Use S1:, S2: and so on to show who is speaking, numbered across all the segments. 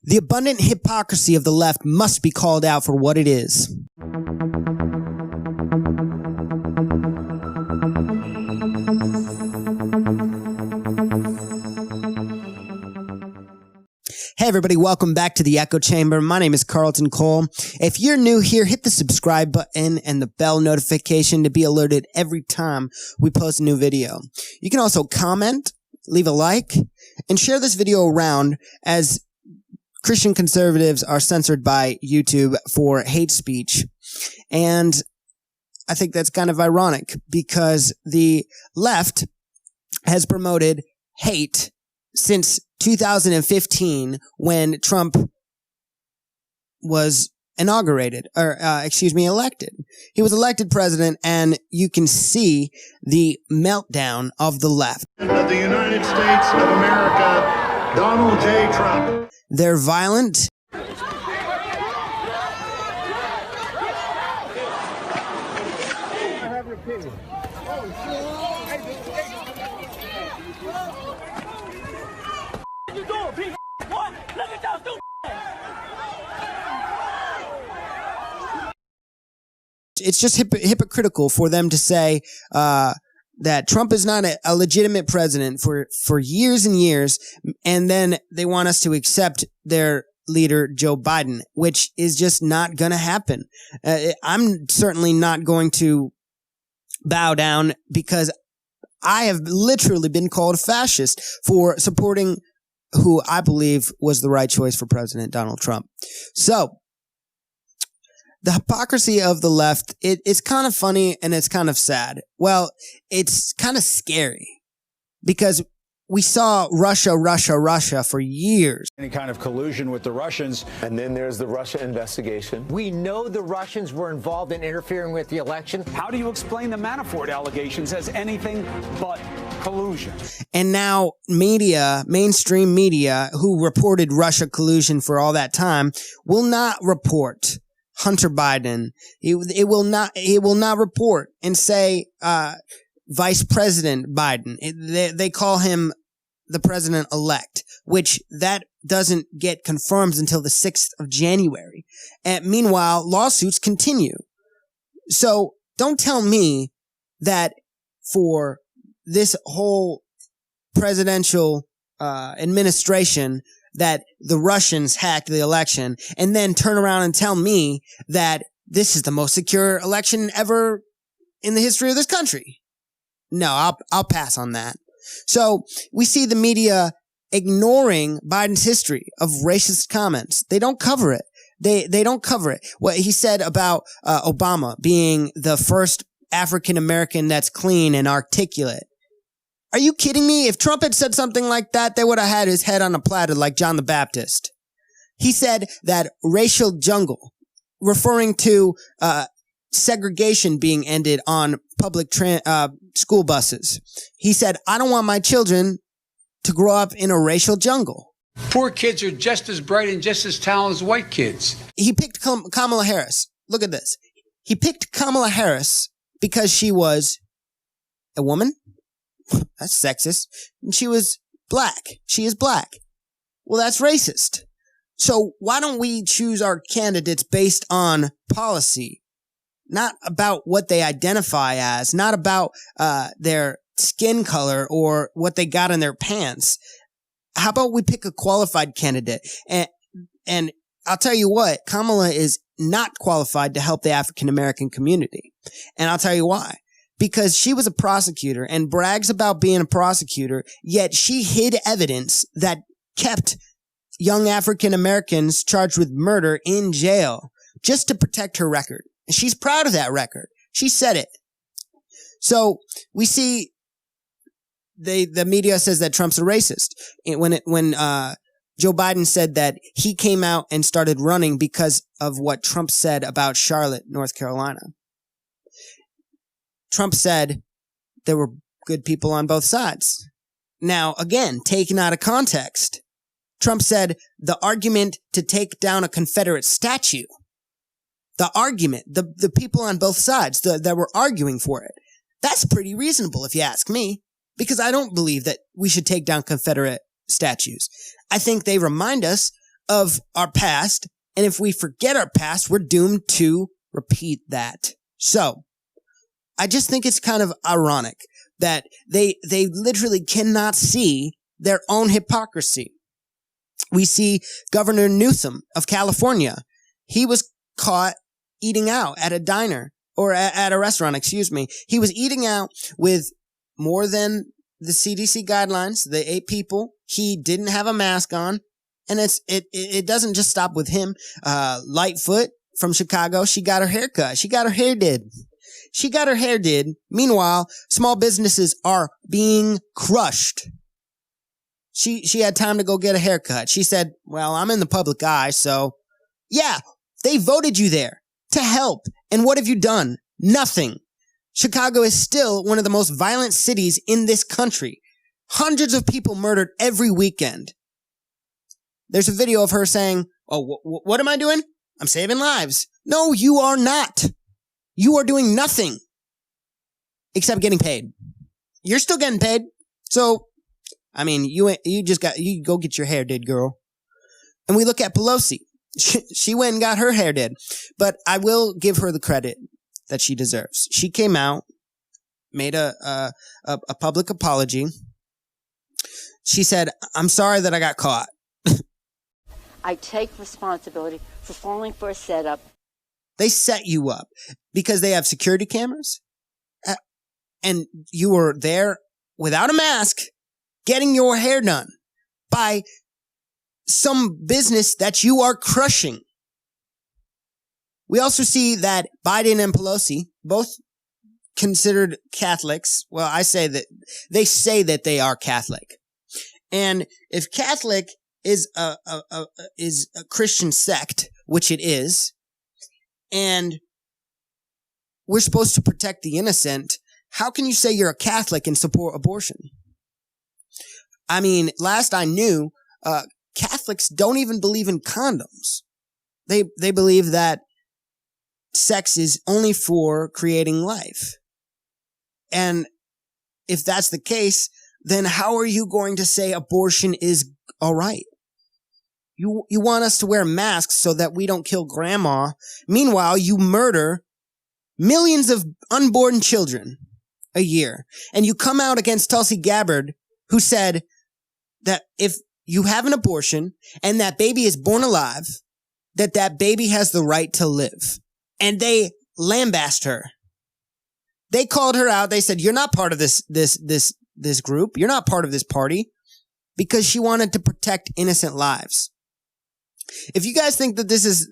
S1: The abundant hypocrisy of the left must be called out for what it is. Hey everybody, welcome back to the Echo Chamber. My name is Carlton Cole. If you're new here, hit the subscribe button and the bell notification to be alerted every time we post a new video. You can also comment, leave a like, and share this video around, as Christian conservatives are censored by YouTube for hate speech. And I think that's kind of ironic because the left has promoted hate since 2015 when Trump was elected. He was elected president, and you can see the meltdown of the left.
S2: Of the United States of America, Donald J. Trump.
S1: They're violent.
S2: I have an opinion.
S3: What you doing, Pete? What? Look at y'all stupid.
S1: It's just hypocritical for them to say that Trump is not a legitimate president for years and years, and then they want us to accept their leader, Joe Biden, which is just not going to happen. I'm certainly not going to bow down because I have literally been called fascist for supporting who I believe was the right choice for President Donald Trump. So, the hypocrisy of the left, it's kind of funny and it's kind of sad. Well, it's kind of scary because we saw Russia for years.
S4: Any kind of collusion with the Russians.
S5: And then there's the Russia investigation.
S6: We know the Russians were involved in interfering with the election.
S4: How do you explain the Manafort allegations as anything but collusion?
S1: And now mainstream media, who reported Russia collusion for all that time, will not report Hunter Biden. It will not report and say Vice President Biden. They call him the president-elect, which that doesn't get confirmed until the 6th of January. And meanwhile, lawsuits continue. So don't tell me that for this whole presidential administration that the Russians hacked the election, and then turn around and tell me that this is the most secure election ever in the history of this country. No, I'll pass on that. So we see the media ignoring Biden's history of racist comments. They don't cover it. They don't cover it. What he said about Obama being the first African American that's clean and articulate. Are you kidding me? If Trump had said something like that, they would have had his head on a platter like John the Baptist. He said that racial jungle, referring to segregation being ended on public school buses. He said, I don't want my children to grow up in a racial jungle.
S7: Poor kids are just as bright and just as talented as white kids.
S1: He picked Kamala Harris. Look at this. He picked Kamala Harris because she was a woman. That's sexist. And she was black. She is black. Well, that's racist. So why don't we choose our candidates based on policy? Not about what they identify as, not about their skin color or what they got in their pants. How about we pick a qualified candidate? And I'll tell you what, Kamala is not qualified to help the African American community. And I'll tell you why. Because she was a prosecutor and brags about being a prosecutor, yet she hid evidence that kept young African Americans charged with murder in jail just to protect her record. And she's proud of that record. She said it. So we see the media says that Trump's a racist. When Joe Biden said that he came out and started running because of what Trump said about Charlotte, North Carolina. Trump said there were good people on both sides. Now, again, taken out of context, Trump said the argument to take down a Confederate statue, the argument, the people on both sides that were arguing for it, that's pretty reasonable if you ask me, because I don't believe that we should take down Confederate statues. I think they remind us of our past. And if we forget our past, we're doomed to repeat that. So I just think it's kind of ironic that they literally cannot see their own hypocrisy. We see Governor Newsom of California. He was caught eating out at a diner or at a restaurant, excuse me. He was eating out with more than the CDC guidelines, the 8 people. He didn't have a mask on. And it doesn't just stop with him. Lightfoot from Chicago, she got her hair cut. She got her hair did. She got her hair did. Meanwhile, small businesses are being crushed. She had time to go get a haircut. She said, well, I'm in the public eye, so yeah, they voted you there to help. And what have you done? Nothing. Chicago is still one of the most violent cities in this country. Hundreds of people murdered every weekend. There's a video of her saying, oh, what am I doing? I'm saving lives. No, you are not. You are doing nothing except getting paid. You're still getting paid. So, I mean, you go get your hair did, girl. And we look at Pelosi. She went and got her hair did. But I will give her the credit that she deserves. She came out, made a public apology. She said, I'm sorry that I got caught.
S8: I take responsibility for falling for a setup.
S1: They set you up because they have security cameras. And you were there without a mask getting your hair done by some business that you are crushing. We also see that Biden and Pelosi, both considered Catholics. Well, I say that they are Catholic. And if Catholic is a Christian sect, which it is, and we're supposed to protect the innocent, how can you say you're a Catholic and support abortion? I mean, last I knew, Catholics don't even believe in condoms. They believe that sex is only for creating life. And if that's the case, then how are you going to say abortion is all right? You want us to wear masks so that we don't kill grandma. Meanwhile, you murder millions of unborn children a year. And you come out against Tulsi Gabbard, who said that if you have an abortion and that baby is born alive, that baby has the right to live. And they lambast her. They called her out. They said, you're not part of this group. You're not part of this party, because she wanted to protect innocent lives. If you guys think that this is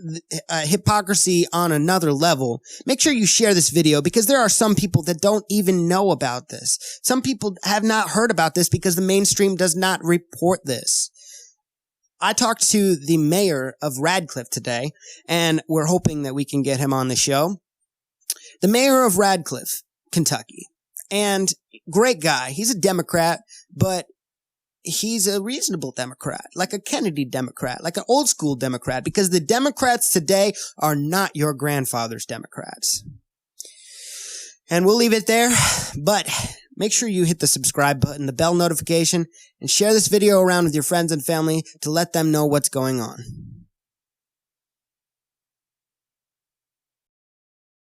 S1: hypocrisy on another level, make sure you share this video, because there are some people that don't even know about this. Some people have not heard about this because the mainstream does not report this. I talked to the mayor of Radcliffe today, and we're hoping that we can get him on the show. The mayor of Radcliffe, Kentucky, and great guy. He's a Democrat, but he's a reasonable Democrat, like a Kennedy Democrat, like an old school Democrat, because the Democrats today are not your grandfather's Democrats. And we'll leave it there, but make sure you hit the subscribe button, the bell notification, and share this video around with your friends and family to let them know what's going on.